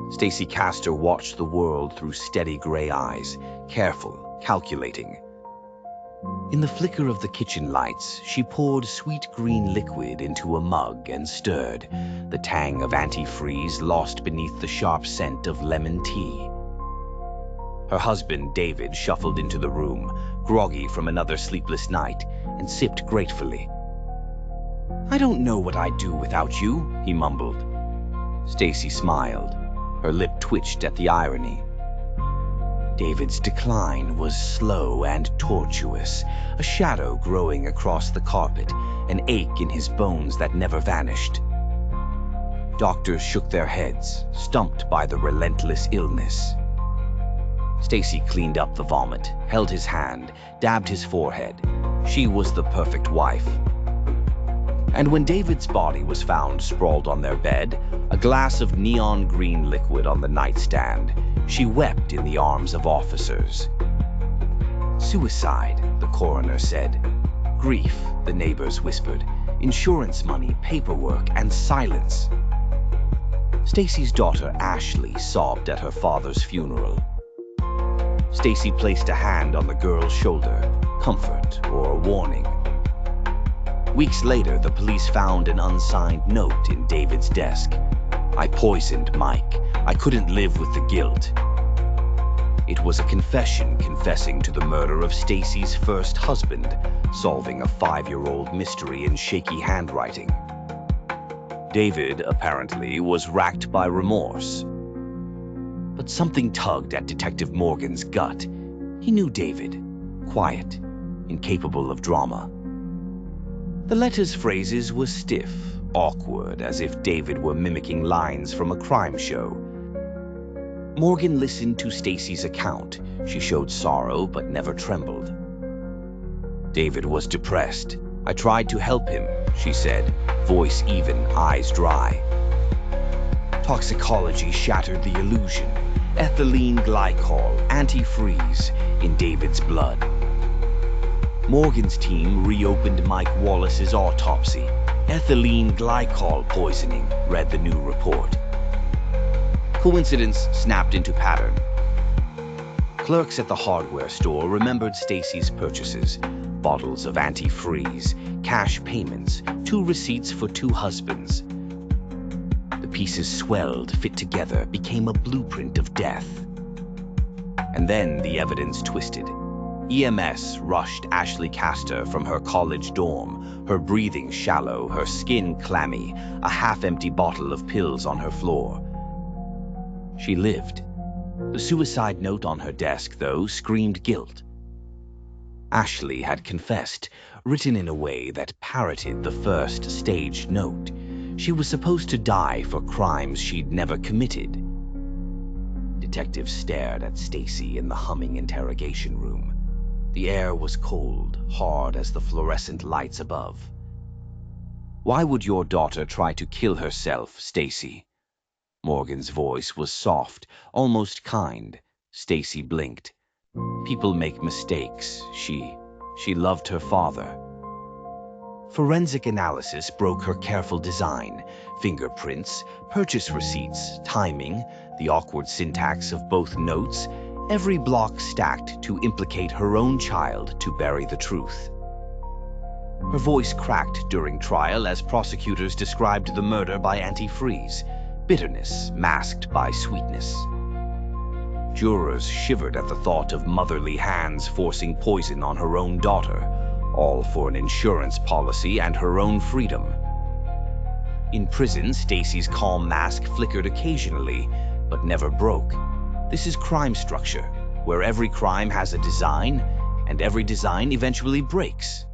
Stacey Castor watched the world through steady gray eyes, careful, calculating. In the flicker of the kitchen lights, she poured sweet green liquid into a mug and stirred, the tang of antifreeze lost beneath the sharp scent of lemon tea. Her husband, David, shuffled into the room, groggy from another sleepless night, and sipped gratefully. "I don't know what I'd do without you," he mumbled. Stacey smiled. Her lip twitched at the irony. David's decline was slow and tortuous, a shadow growing across the carpet, an ache in his bones that never vanished. Doctors shook their heads, stumped by the relentless illness. Stacey cleaned up the vomit, held his hand, dabbed his forehead. She was the perfect wife. And when David's body was found sprawled on their bed, a glass of neon green liquid on the nightstand, she wept in the arms of officers. "Suicide," the coroner said. "Grief," the neighbors whispered. "Insurance money, paperwork, and silence." Stacey's daughter Ashley sobbed at her father's funeral. Stacey placed a hand on the girl's shoulder, comfort or a warning. Weeks later, the police found an unsigned note in David's desk. "I poisoned Mike. I couldn't live with the guilt." It was a confession confessing to the murder of Stacey's first husband, solving a 5-year-old mystery in shaky handwriting. David, apparently, was racked by remorse. But something tugged at Detective Morgan's gut. He knew David, quiet, incapable of drama. The letter's phrases were stiff, awkward, as if David were mimicking lines from a crime show. Morgan listened to Stacey's account. She showed sorrow but never trembled. David was depressed. "I tried to help him," she said, voice even, eyes dry. Toxicology shattered the illusion. Ethylene glycol, antifreeze, in David's blood. Morgan's team reopened Mike Wallace's autopsy. "Ethylene glycol poisoning," read the new report. Coincidence snapped into pattern. Clerks at the hardware store remembered Stacey's purchases. Bottles of antifreeze, cash payments, 2 receipts for 2 husbands. The pieces swelled, fit together, became a blueprint of death. And then the evidence twisted. EMS rushed Ashley Castor from her college dorm, her breathing shallow, her skin clammy, a half-empty bottle of pills on her floor. She lived. The suicide note on her desk, though, screamed guilt. Ashley had confessed, written in a way that parroted the first staged note. She was supposed to die for crimes she'd never committed. Detectives stared at Stacey in the humming interrogation room. The air was cold, hard as the fluorescent lights above. "Why would your daughter try to kill herself, Stacey?" Morgan's voice was soft, almost kind. Stacey blinked. "People make mistakes. She loved her father." Forensic analysis broke her careful design. Fingerprints, purchase receipts, timing, the awkward syntax of both notes, every block stacked to implicate her own child to bury the truth. Her voice cracked during trial as prosecutors described the murder by antifreeze, bitterness masked by sweetness. Jurors shivered at the thought of motherly hands forcing poison on her own daughter, all for an insurance policy and her own freedom. In prison, Stacey's calm mask flickered occasionally, but never broke. This is crime structure, where every crime has a design, and every design eventually breaks.